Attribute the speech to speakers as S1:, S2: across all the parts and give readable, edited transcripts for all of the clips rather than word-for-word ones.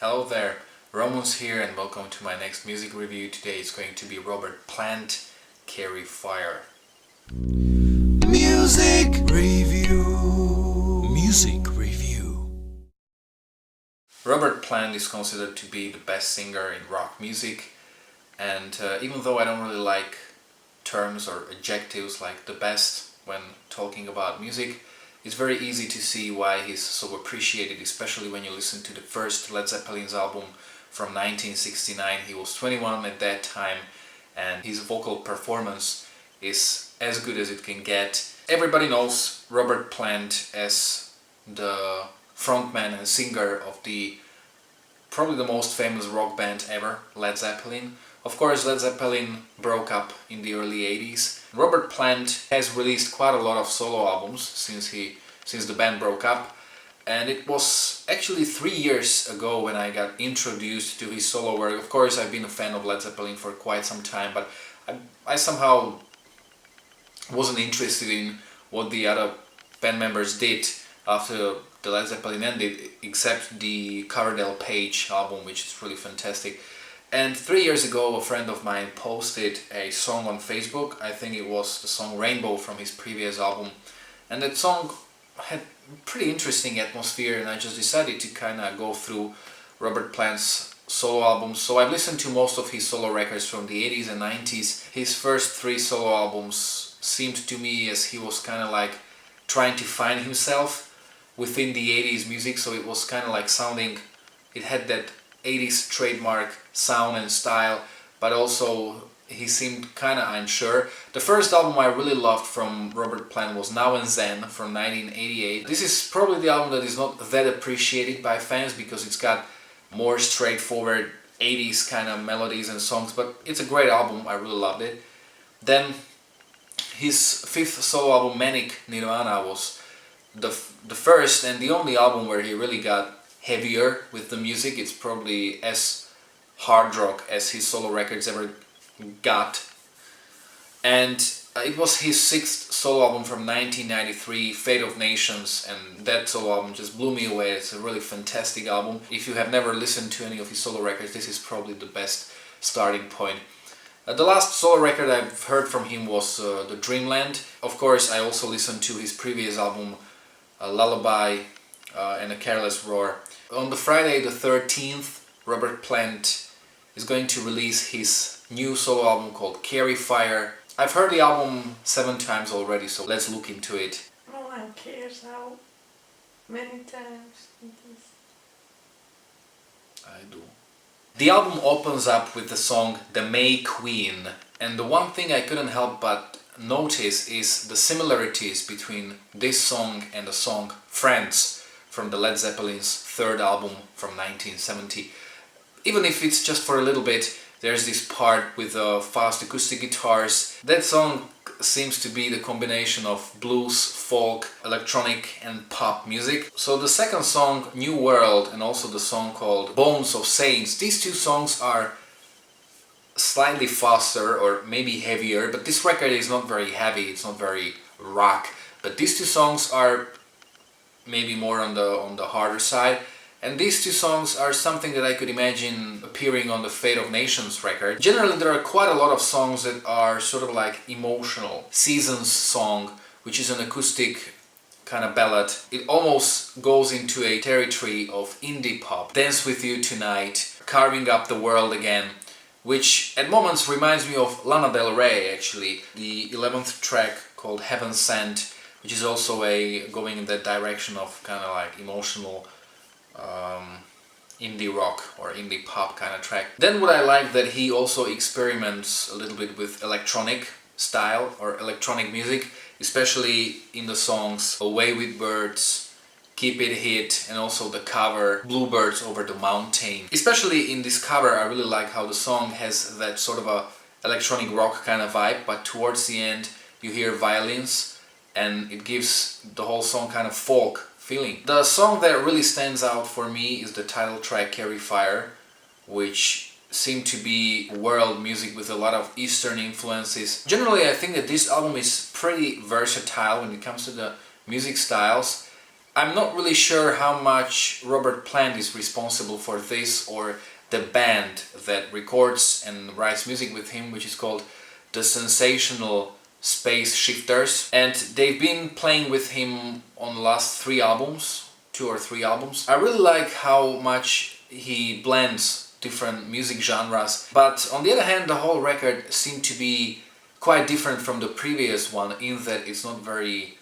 S1: Hello there, Romans here and welcome to my next music review. Today it's going to be Robert Plant, Carry Fire.
S2: Music review. Music review.
S1: Robert Plant is considered to be the best singer in rock music, and even though I don't really like terms or adjectives like the best when talking about music, it's very easy to see why he's so appreciated, especially when you listen to the first Led Zeppelin's album from 1969. He was 21 at that time and his vocal performance is as good as it can get. Everybody knows Robert Plant as the frontman and singer of probably the most famous rock band ever, Led Zeppelin. Of course, Led Zeppelin broke up in the early 80s. Robert Plant has released quite a lot of solo albums since the band broke up, and it was actually 3 years ago when I got introduced to his solo work. Of course, I've been a fan of Led Zeppelin for quite some time, but I somehow wasn't interested in what the other band members did after the Led Zeppelin ended, except the Coverdale Page album, which is really fantastic. And 3 years ago, a friend of mine posted a song on Facebook. I think it was the song Rainbow from his previous album. And that song had pretty interesting atmosphere, and I just decided to kind of go through Robert Plant's solo albums. So I've listened to most of his solo records from the 80s and 90s. His first 3 solo albums seemed to me as he was kind of like trying to find himself within the 80s music, so it was kind of like sounding, it had that 80s trademark sound and style, but also he seemed kind of unsure. The first album I really loved from Robert Plant was Now and Then from 1988. This is probably the album that is not that appreciated by fans because it's got more straightforward 80s kind of melodies and songs, but it's a great album, I really loved it. Then his 5th solo album, Manic Nirvana, was the first and the only album where he really got heavier with the music. It's probably as hard rock as his solo records ever got. And it was his 6th solo album from 1993, Fate of Nations, and that solo album just blew me away. It's a really fantastic album. If you have never listened to any of his solo records, this is probably the best starting point. The last solo record I've heard from him was The Dreamland. Of course, I also listened to his previous album, Lullaby and A Careless Roar. On the Friday the 13th, Robert Plant is going to release his new solo album called Carry Fire. I've heard the album 7 times already, so let's look into it.
S3: No one cares how many times it is.
S1: I do. The album opens up with the song The May Queen, and the one thing I couldn't help but notice is the similarities between this song and the song Friends from the Led Zeppelin's 3rd album from 1970. Even if it's just for a little bit, there's this part with fast acoustic guitars. That song seems to be the combination of blues, folk, electronic and pop music. So the second song, New World, and also the song called Bones of Saints, these 2 songs are slightly faster or maybe heavier, but this record is not very heavy, it's not very rock. But these 2 songs are maybe more on the harder side. And these 2 songs are something that I could imagine appearing on the Fate of Nations record. Generally, there are quite a lot of songs that are sort of like emotional. Seasons song, which is an acoustic kind of ballad. It almost goes into a territory of indie pop. Dance With You Tonight, Carving Up the World Again, which at moments reminds me of Lana Del Rey actually. The 11th track called Heaven Sent, which is also going in that direction of kind of like emotional indie rock or indie pop kind of track. Then what I like that he also experiments a little bit with electronic style or electronic music, especially in the songs Away with Birds, Keep It Hit, and also the cover Bluebirds Over the Mountain. Especially in this cover, I really like how the song has that sort of a electronic rock kind of vibe, but towards the end you hear violins and it gives the whole song kind of folk feeling. The song that really stands out for me is the title track Carry Fire, which seemed to be world music with a lot of Eastern influences. Generally, I think that this album is pretty versatile when it comes to the music styles. I'm not really sure how much Robert Plant is responsible for this, or the band that records and writes music with him, which is called the Sensational Space Shifters, and they've been playing with him on the last 2 or 3 albums. I really like how much he blends different music genres, but on the other hand, the whole record seemed to be quite different from the previous one in that it's not very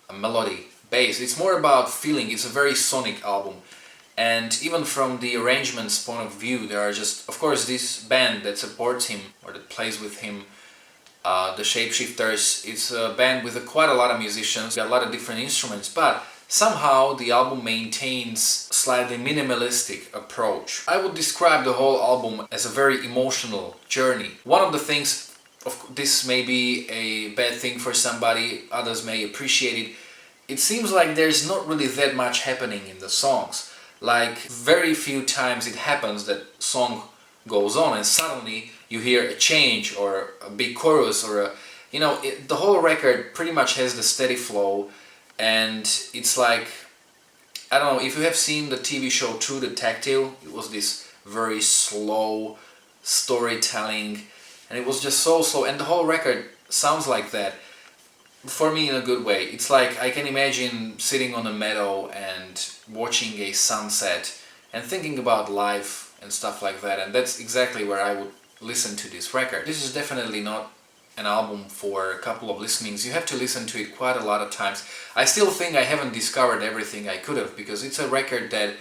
S1: melody based. It's more about feeling. It's a very sonic album, and even from the arrangements point of view, there are just, of course, this band that supports him or that plays with him, the Shapeshifters. It's a band with quite a lot of musicians, got a lot of different instruments, but somehow the album maintains slightly minimalistic approach. I would describe the whole album as a very emotional journey. One of the things, this may be a bad thing for somebody, others may appreciate it. It seems like there's not really that much happening in the songs. Like, very few times it happens that song goes on and suddenly you hear a change or a big chorus or a, the whole record pretty much has the steady flow, and it's like, I don't know, if you have seen the TV show True Detective, it was this very slow storytelling, and it was just so slow, and the whole record sounds like that. For me, in a good way. It's like I can imagine sitting on a meadow and watching a sunset and thinking about life and stuff like that, and that's exactly where I would listen to this record. This is definitely not an album for a couple of listenings. You have to listen to it quite a lot of times. I still think I haven't discovered everything I could have, because it's a record that,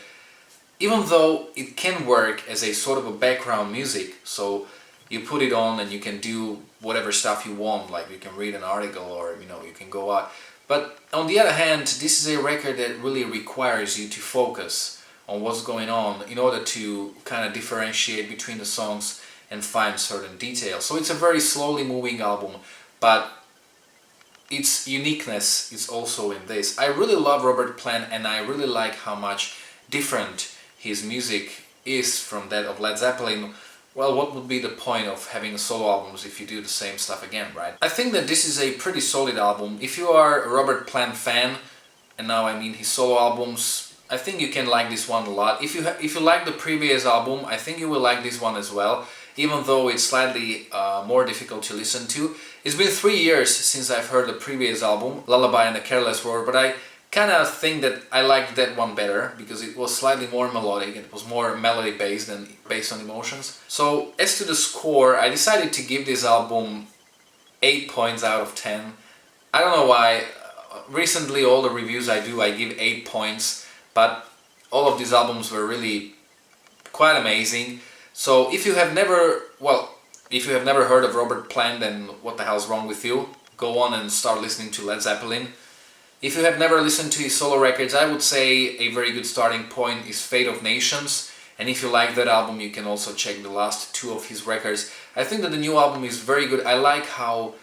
S1: even though it can work as a sort of a background music, so you put it on and you can do whatever stuff you want, like you can read an article or you can go out. But on the other hand, this is a record that really requires you to focus on what's going on in order to kind of differentiate between the songs and find certain details. So it's a very slowly moving album, but its uniqueness is also in this. I really love Robert Plant, and I really like how much different his music is from that of Led Zeppelin. Well, what would be the point of having solo albums if you do the same stuff again, right? I think that this is a pretty solid album. If you are a Robert Plant fan, and now I mean his solo albums, I think you can like this one a lot. If you like the previous album, I think you will like this one as well, even though it's slightly more difficult to listen to. It's been 3 years since I've heard the previous album, Lullaby and the Careless Word, but I kind of think that I liked that one better because it was slightly more melodic, it was more melody based than based on emotions. So as to the score, I decided to give this album 8 points out of 10. I don't know why. Recently all the reviews I do, I give 8 points, but all of these albums were really quite amazing. So if you have never heard of Robert Plant, then what the hell's wrong with you? Go on and start listening to Led Zeppelin. If you have never listened to his solo records, I would say a very good starting point is Fate of Nations. And if you like that album, you can also check the last 2 of his records. I think that the new album is very good. I like how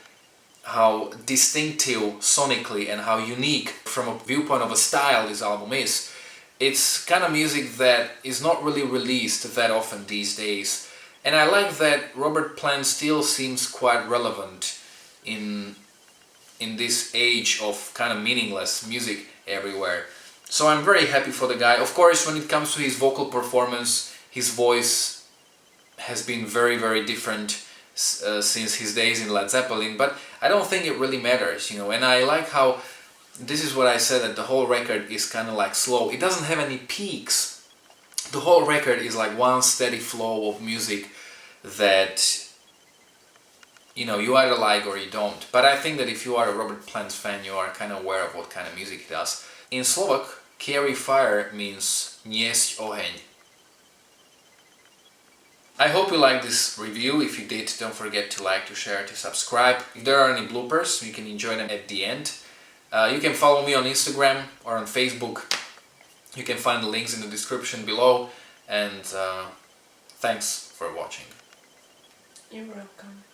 S1: distinctive sonically and how unique from a viewpoint of a style this album is. It's kind of music that is not really released that often these days. And I like that Robert Plant still seems quite relevant in this age of kind of meaningless music everywhere. So I'm very happy for the guy. Of course, when it comes to his vocal performance, his voice has been very, very different since his days in Led Zeppelin, but I don't think it really matters, and I like how, this is what I said, that the whole record is kind of like slow. It doesn't have any peaks. The whole record is like one steady flow of music that you either like or you don't. But I think that if you are a Robert Plant fan, you are kind of aware of what kind of music he does. In Slovak, carry fire means niesť oheň. I hope you liked this review. If you did, don't forget to like, to share, to subscribe. If there are any bloopers, you can enjoy them at the end. You can follow me on Instagram or on Facebook. You can find the links in the description below. And thanks for watching.
S3: You're welcome.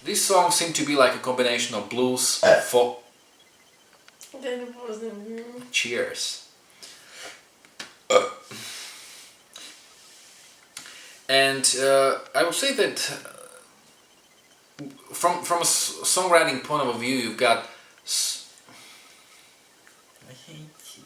S1: This song seemed to be like a combination of blues, folk.
S3: Then it wasn't.
S1: Cheers. And I would say that from a songwriting point of view, you've got
S4: I hate it.